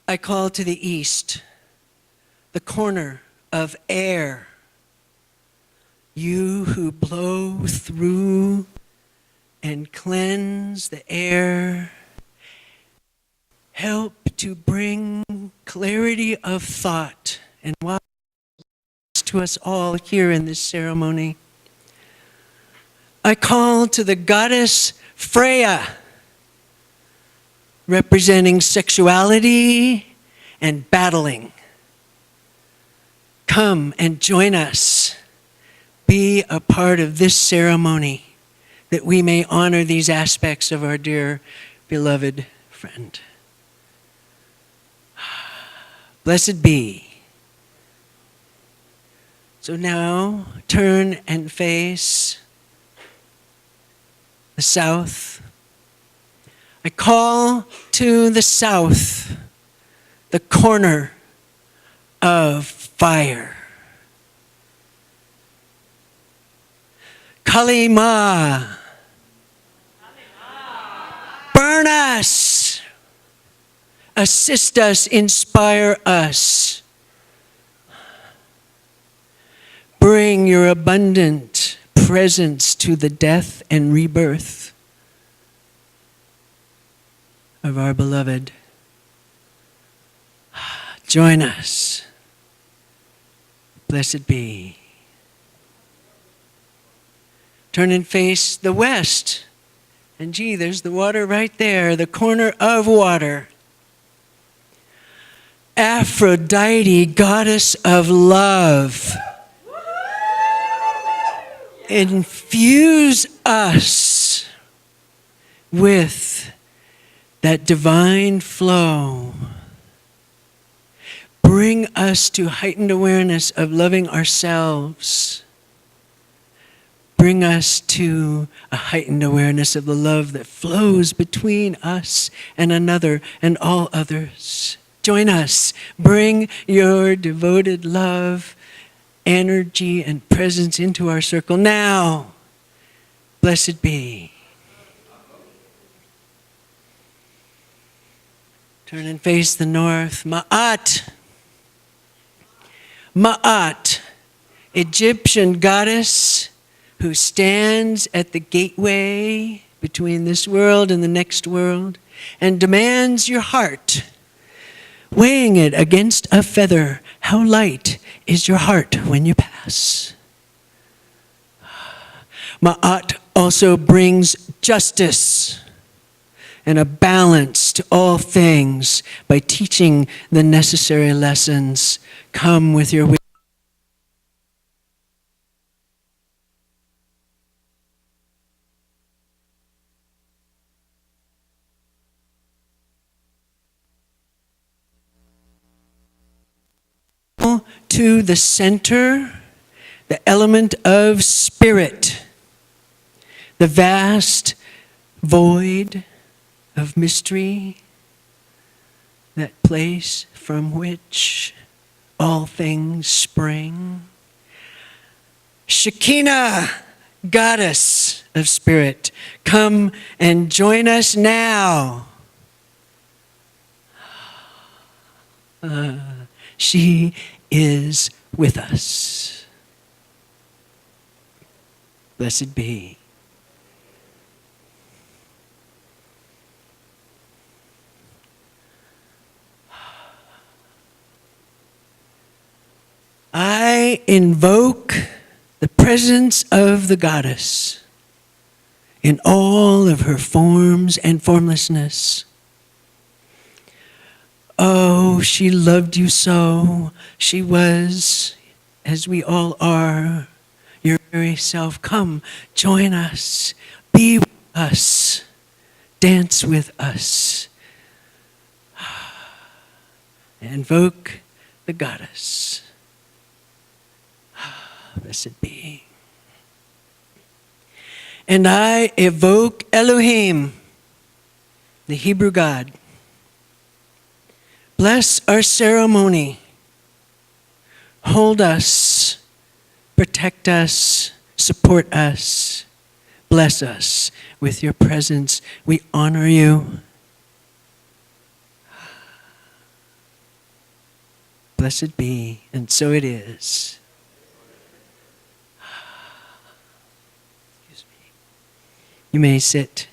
I call to the east, the corner of air. You who blow through and cleanse the air, help to bring clarity of thought and wise to us all here in this ceremony. I call to the goddess Freya, representing sexuality and battling. Come and join us. Be a part of this ceremony that we may honor these aspects of our dear, beloved friend. Blessed be. So now turn and face the south. I call to the south, the corner of fire. Kali Ma, burn us, assist us, inspire us. Bring your abundant presence to the death and rebirth of our beloved. Join us. Blessed be. Turn and face the west. And gee, there's the water right there, the corner of water. Aphrodite, goddess of love. Infuse us with that divine flow. Bring us to heightened awareness of loving ourselves. Bring us to a heightened awareness of the love that flows between us and another and all others. Join us. Bring your devoted love, energy, and presence into our circle now. Blessed be. Turn and face the north. Ma'at. Ma'at, Egyptian goddess who stands at the gateway between this world and the next world and demands your heart, weighing it against a feather. How light is your heart when you pass? Ma'at also brings justice and a balance to all things by teaching the necessary lessons. Come with your wisdom. To the center, the element of spirit, the vast void of mystery, that place from which all things spring. Shekinah, goddess of spirit, come and join us now. She is with us. Blessed be. I invoke the presence of the goddess in all of her forms and formlessness. Oh, she loved you so. She was, as we all are, your very self. Come, join us, be with us, dance with us. Invoke the goddess. Blessed be. And I evoke Elohim, the Hebrew God. Bless our ceremony. Hold us, protect us, support us, bless us with your presence. We honor you. blessed be, and so it is. Excuse me. You may sit.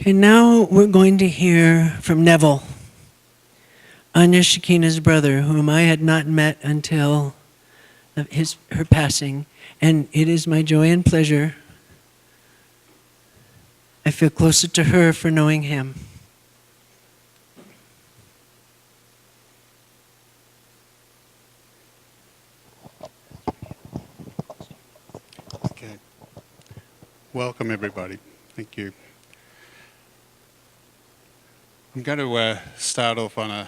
Okay, now we're going to hear from Neville, Anya Shekinah's brother, whom I had not met until her passing. And it is my joy and pleasure. I feel closer to her for knowing him. Okay. Welcome, everybody. Thank you. I'm going to start off on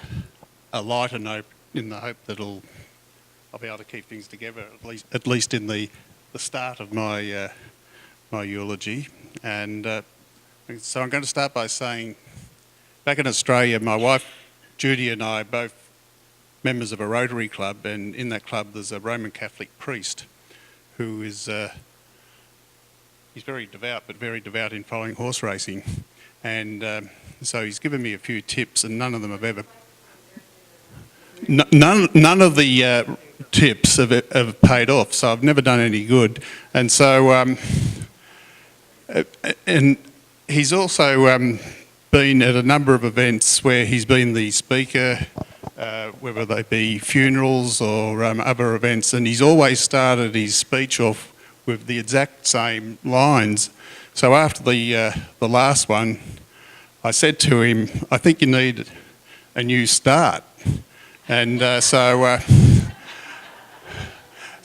a lighter note in the hope that I'll be able to keep things together, at least in the start of my my eulogy. And so I'm going to start by saying, back in Australia, my wife Judy and I are both members of a Rotary Club, and in that club there's a Roman Catholic priest who is he's very devout, but very devout in following horse racing. And so he's given me a few tips, and none of them have ever... None of the tips have paid off, so I've never done any good. And so... and he's also been at a number of events where he's been the speaker, whether they be funerals or other events, and he's always started his speech off with the exact same lines. So after the last one, I said to him, I think you need a new start. And so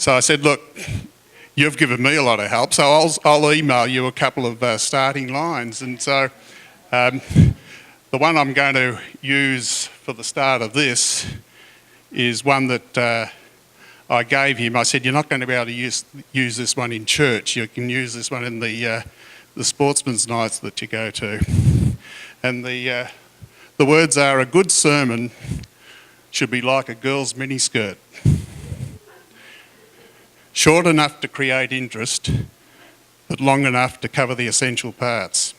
I said, look, you've given me a lot of help, so I'll email you a couple of starting lines. And so the one I'm going to use for the start of this is one that I gave him. I said, you're not going to be able to use this one in church. You can use this one in the sportsman's nights that you go to. And the words are, a good sermon should be like a girl's miniskirt. Short enough to create interest, but long enough to cover the essential parts.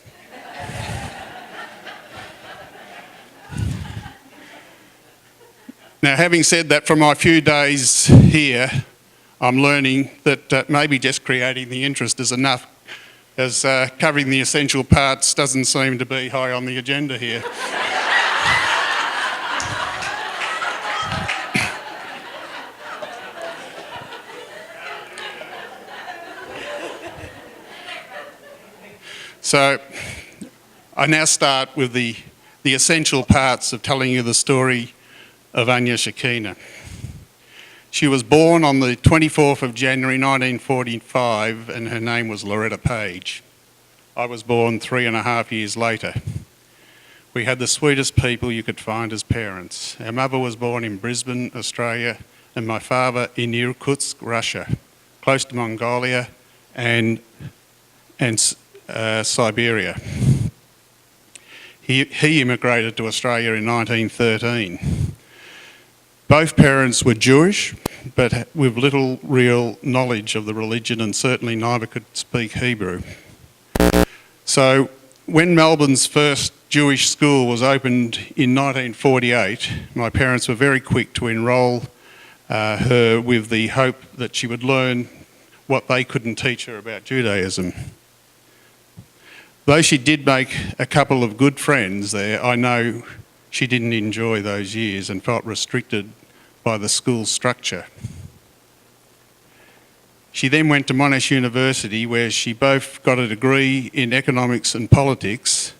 Now, having said that, from my few days here, I'm learning that maybe just creating the interest is enough, as covering the essential parts doesn't seem to be high on the agenda here. So I now start with the essential parts of telling you the story of Anya Shekinah. She was born on the 24th of January 1945, and her name was Loretta Page. I was born 3.5 years later. We had the sweetest people you could find as parents. Our mother was born in Brisbane, Australia, and my father in Irkutsk, Russia, close to Mongolia and Siberia. He immigrated to Australia in 1913. Both parents were Jewish, but with little real knowledge of the religion, and certainly neither could speak Hebrew. So when Melbourne's first Jewish school was opened in 1948, my parents were very quick to enrol her with the hope that she would learn what they couldn't teach her about Judaism. Though she did make a couple of good friends there, I know she didn't enjoy those years and felt restricted by the school's structure. She then went to Monash University, where she both got a degree in economics and politics,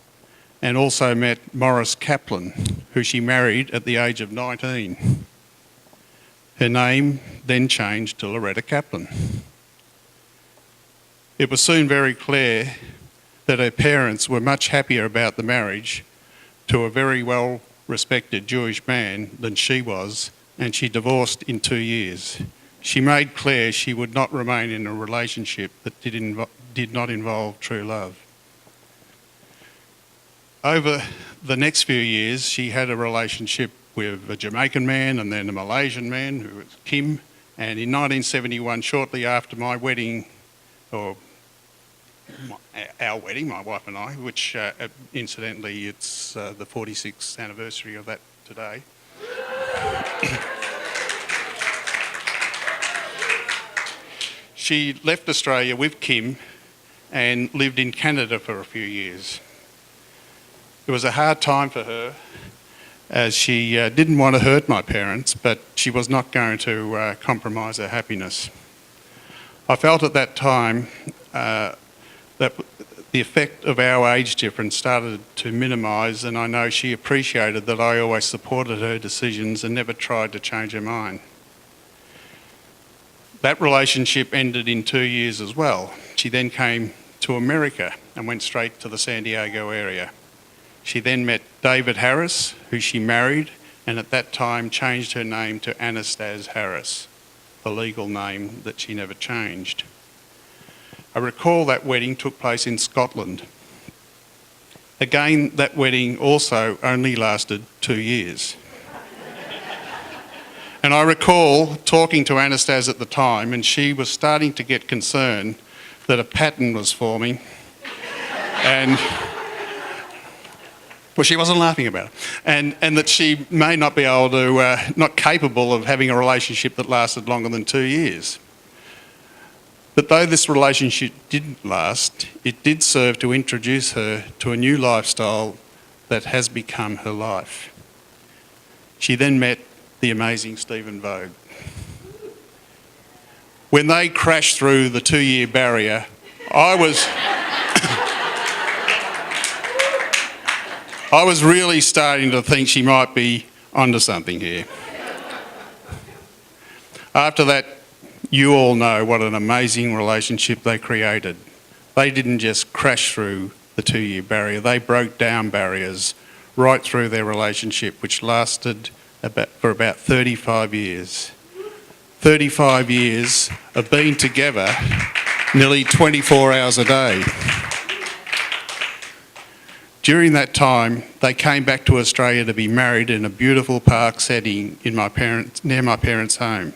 and also met Morris Kaplan, who she married at the age of 19. Her name then changed to Loretta Kaplan. It was soon very clear that her parents were much happier about the marriage to a very well-respected Jewish man than she was, and she divorced in 2 years. She made clear she would not remain in a relationship that did not involve true love. Over the next few years, she had a relationship with a Jamaican man and then a Malaysian man who was Kim. And in 1971, shortly after my wedding, or our wedding, my wife and I, which incidentally it's the 46th anniversary of that today. She left Australia with Kim and lived in Canada for a few years. It was a hard time for her as she didn't want to hurt my parents, but she was not going to compromise her happiness. I felt at that time that the effect of our age difference started to minimise, and I know she appreciated that I always supported her decisions and never tried to change her mind. That relationship ended in 2 years as well. She then came to America and went straight to the San Diego area. She then met David Harris, who she married, and at that time changed her name to Anastaz Harris, the legal name that she never changed. I recall that wedding took place in Scotland. Again, that wedding also only lasted 2 years. And I recall talking to Anastaz at the time, and she was starting to get concerned that a pattern was forming, and well, she wasn't laughing about it, and that she may not be able to, not capable of having a relationship that lasted longer than 2 years. But though this relationship didn't last, it did serve to introduce her to a new lifestyle that has become her life. She then met the amazing Stephen Vogue. When they crashed through the 2-year barrier, I was really starting to think she might be onto something here. After that, you all know what an amazing relationship they created. They didn't just crash through the 2-year barrier, they broke down barriers right through their relationship, which lasted for about 35 years. 35 years of being together nearly 24 hours a day. During that time, they came back to Australia to be married in a beautiful park setting near my parents' home.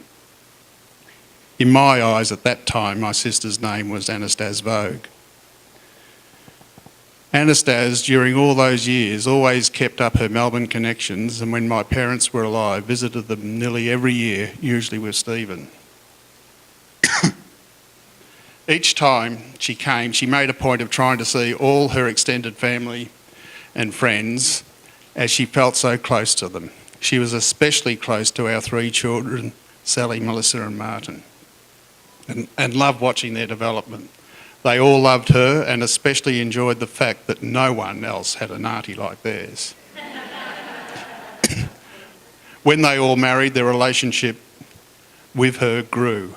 In my eyes at that time, my sister's name was Anastaz Vogue. Anastaz, during all those years, always kept up her Melbourne connections, and when my parents were alive, visited them nearly every year, usually with Stephen. Each time she came, she made a point of trying to see all her extended family and friends, as she felt so close to them. She was especially close to our 3 children, Sally, Melissa and Martin, and loved watching their development. They all loved her and especially enjoyed the fact that no one else had an auntie like theirs. When they all married, their relationship with her grew.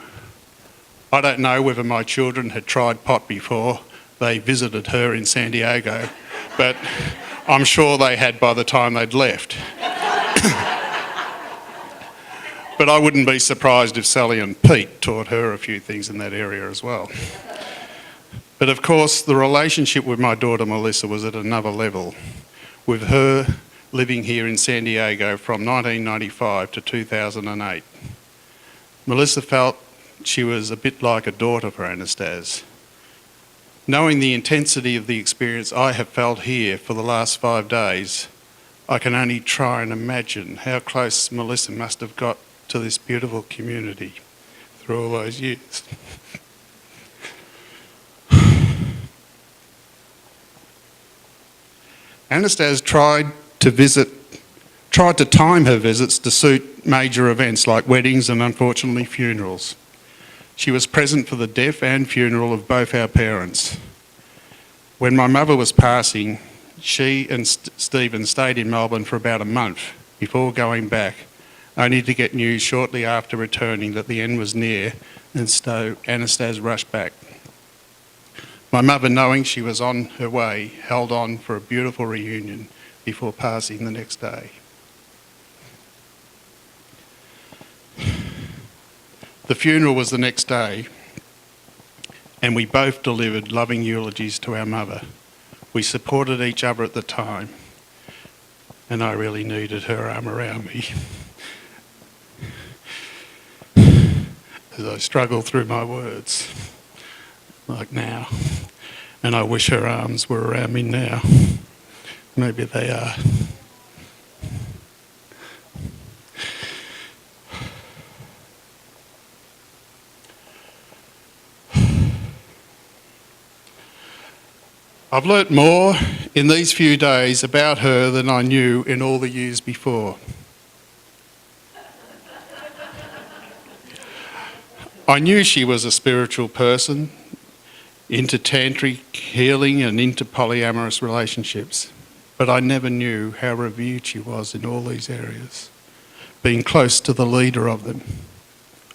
I don't know whether my children had tried pot before they visited her in San Diego, but I'm sure they had by the time they'd left. But I wouldn't be surprised if Sally and Pete taught her a few things in that area as well. But of course, the relationship with my daughter Melissa was at another level, with her living here in San Diego from 1995 to 2008. Melissa felt she was a bit like a daughter for Anastaz. Knowing the intensity of the experience I have felt here for the last 5 days, I can only try and imagine how close Melissa must have got to this beautiful community through all those years. Anastaz tried to time her visits to suit major events like weddings and unfortunately funerals. She was present for the death and funeral of both our parents. When my mother was passing, she and Stephen stayed in Melbourne for about a month before going back, only to get news shortly after returning that the end was near, and so Anastaz rushed back. My mother, knowing she was on her way, held on for a beautiful reunion before passing the next day. The funeral was the next day, and we both delivered loving eulogies to our mother. We supported each other at the time, and I really needed her arm around me as I struggled through my words, like now. And I wish her arms were around me now. Maybe they are. I've learnt more in these few days about her than I knew in all the years before. I knew she was a spiritual person, into tantric healing and into polyamorous relationships, but I never knew how revered she was in all these areas, being close to the leader of them.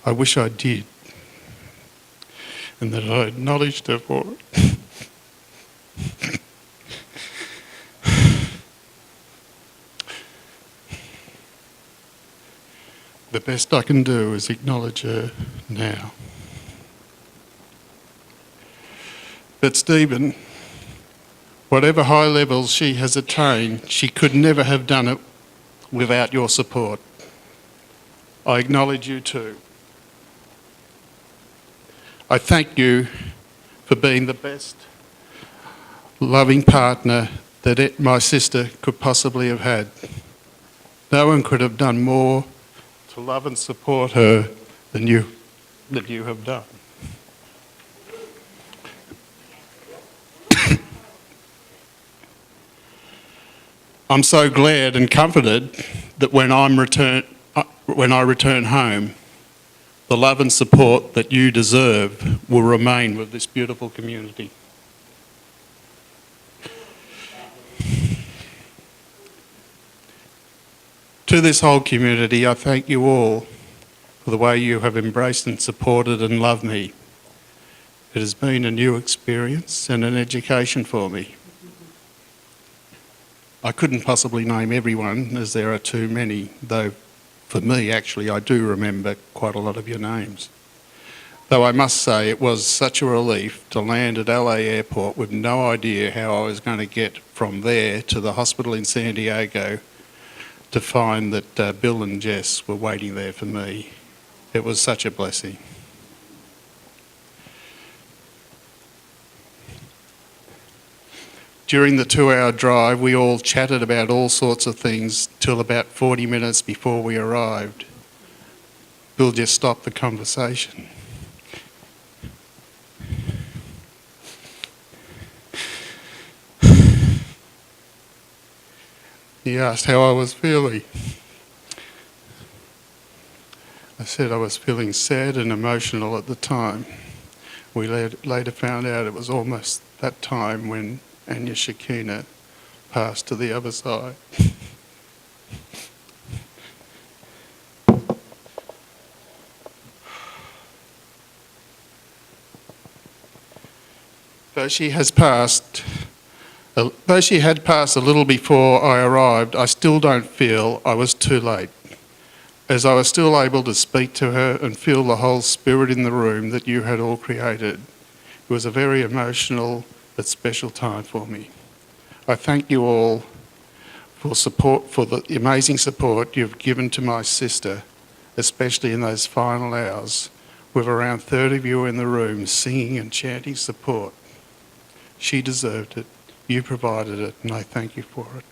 I wish I did, and that I acknowledged her for it. The best I can do is acknowledge her now. But Stephen, whatever high levels she has attained, she could never have done it without your support. I acknowledge you too. I thank you for being the best loving partner that my sister could possibly have had. No one could have done more to love and support her than you have done. I'm so glad and comforted that when I return home, the love and support that you deserve will remain with this beautiful community. To this whole community, I thank you all for the way you have embraced and supported and loved me. It has been a new experience and an education for me. I couldn't possibly name everyone, as there are too many, though for me, actually, I do remember quite a lot of your names. Though I must say it was such a relief to land at LA Airport with no idea how I was going to get from there to the hospital in San Diego to find that Bill and Jess were waiting there for me. It was such a blessing. During the 2-hour drive, we all chatted about all sorts of things till about 40 minutes before we arrived. Bill just stopped the conversation. He asked how I was feeling. I said I was feeling sad and emotional at the time. We later found out it was almost that time when Anya Shekinah passed to the other side. Though she had passed a little before I arrived, I still don't feel I was too late, as I was still able to speak to her and feel the whole spirit in the room that you had all created. It was a very emotional but special time for me. I thank you all for the amazing support you've given to my sister, especially in those final hours, with around 30 of you in the room singing and chanting support. She deserved it. You provided it, and I thank you for it.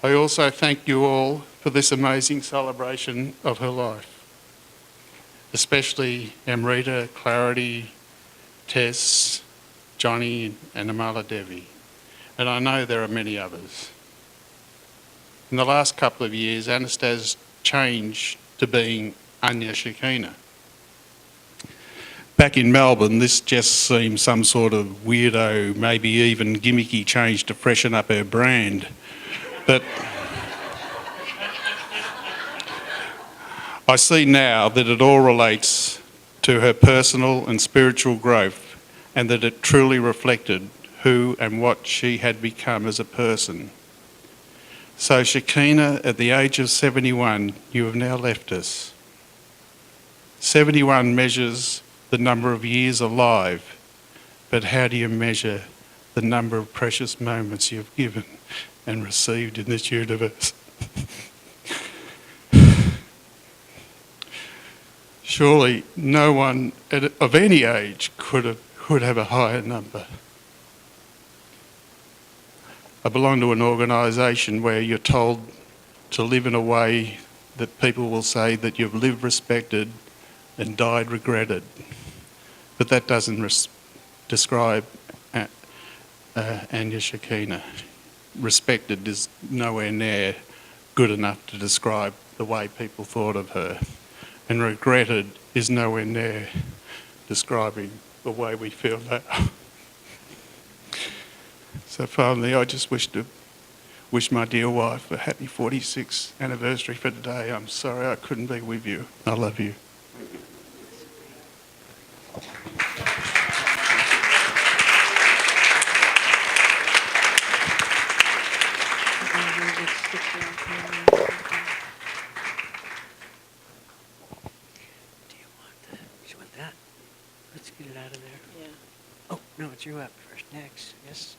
I also thank you all for this amazing celebration of her life, especially Amrita, Clarity, Tess, Johnny, and Amala Devi. And I know there are many others. In the last couple of years, Anastas changed to being Anya Shekinah. Back in Melbourne, this just seemed some sort of weirdo, maybe even gimmicky change to freshen up her brand. But I see now that it all relates to her personal and spiritual growth, and that it truly reflected who and what she had become as a person. So Shekinah, at the age of 71, you have now left us. 71 measures the number of years alive, but how do you measure the number of precious moments you've given and received in this universe? Surely no one of any age could have a higher number. I belong to an organisation where you're told to live in a way that people will say that you've lived respected and died regretted. But that doesn't describe Anya Shekinah. Respected is nowhere near good enough to describe the way people thought of her. And regretted is nowhere near describing the way we feel now. So finally, I just wish my dear wife a happy 46th anniversary for today. I'm sorry I couldn't be with you. I love you. Let's get it out of there. Yeah. Oh, no, it's you up first. Next. Yes.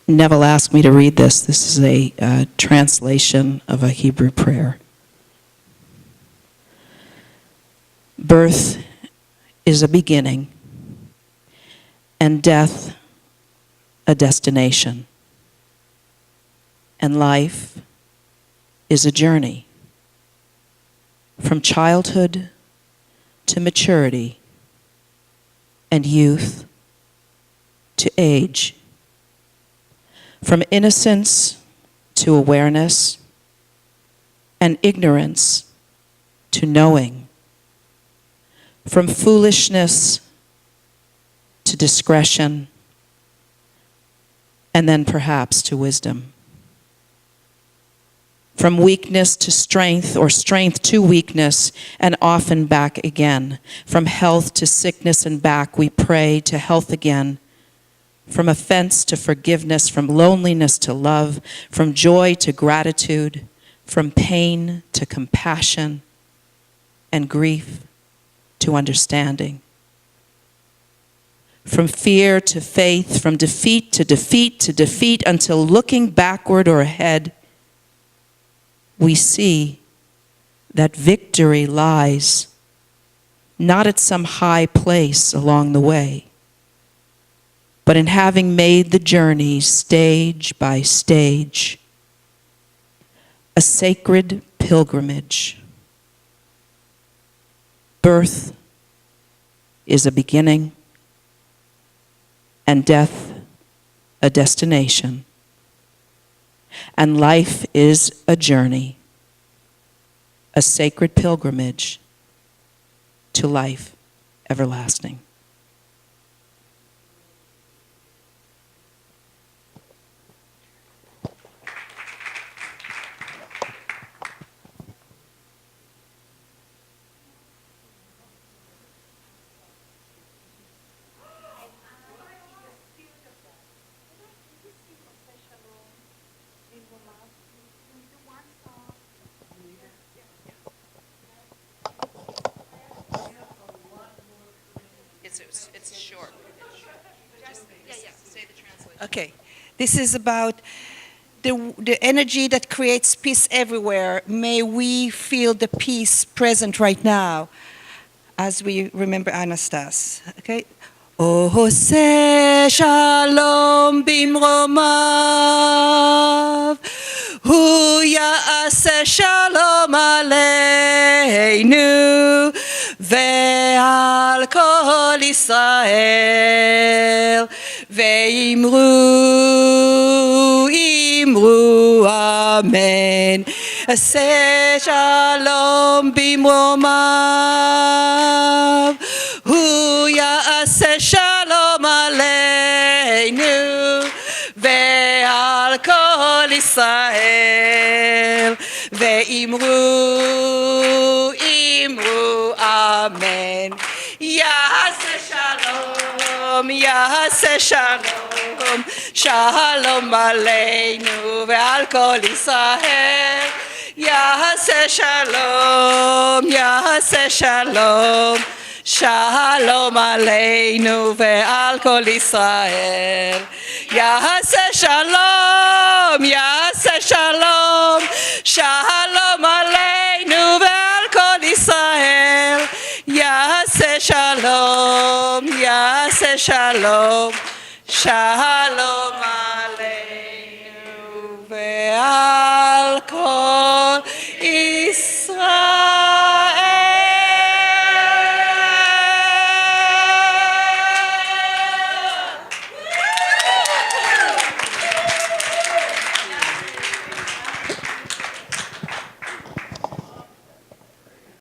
Neville asked me to read this. This is a translation of a Hebrew prayer. Birth is a beginning, and death a destination. And life is a journey from childhood to maturity and youth to age, from innocence to awareness and ignorance to knowing, from foolishness to discretion and then perhaps to wisdom. From weakness to strength, or strength to weakness, and often back again. From health to sickness and back, we pray to health again. From offense to forgiveness, from loneliness to love, from joy to gratitude, from pain to compassion, and grief to understanding. From fear to faith, from defeat to defeat to defeat, until looking backward or ahead, we see that victory lies not at some high place along the way, but in having made the journey stage by stage, a sacred pilgrimage. Birth is a beginning, and death a destination. And life is a journey, a sacred pilgrimage to life everlasting. It's short. Just say the translation. Okay, this is about the energy that creates peace everywhere. May we feel the peace present right now as we remember Anastas. Okay. עושה שלום במרומיו, הוא יעשה שלום עלינו ועל כל ישראל, ואמרו אמן. עשה שלום במרומיו, הוא יעשה שלום עלינו ועל כל ישראל, ואמרו אמן. יעשה שלום, יעשה שלום, שלום עלינו ועל כל ישראל. יעשה שלום, יעשה שלום, שלום עלינו ועל כל ישראל. יעשה שלום, יעשה שלום, שלום עלינו ועל כל ישראל. יעשה שלום, יעשה שלום, שלום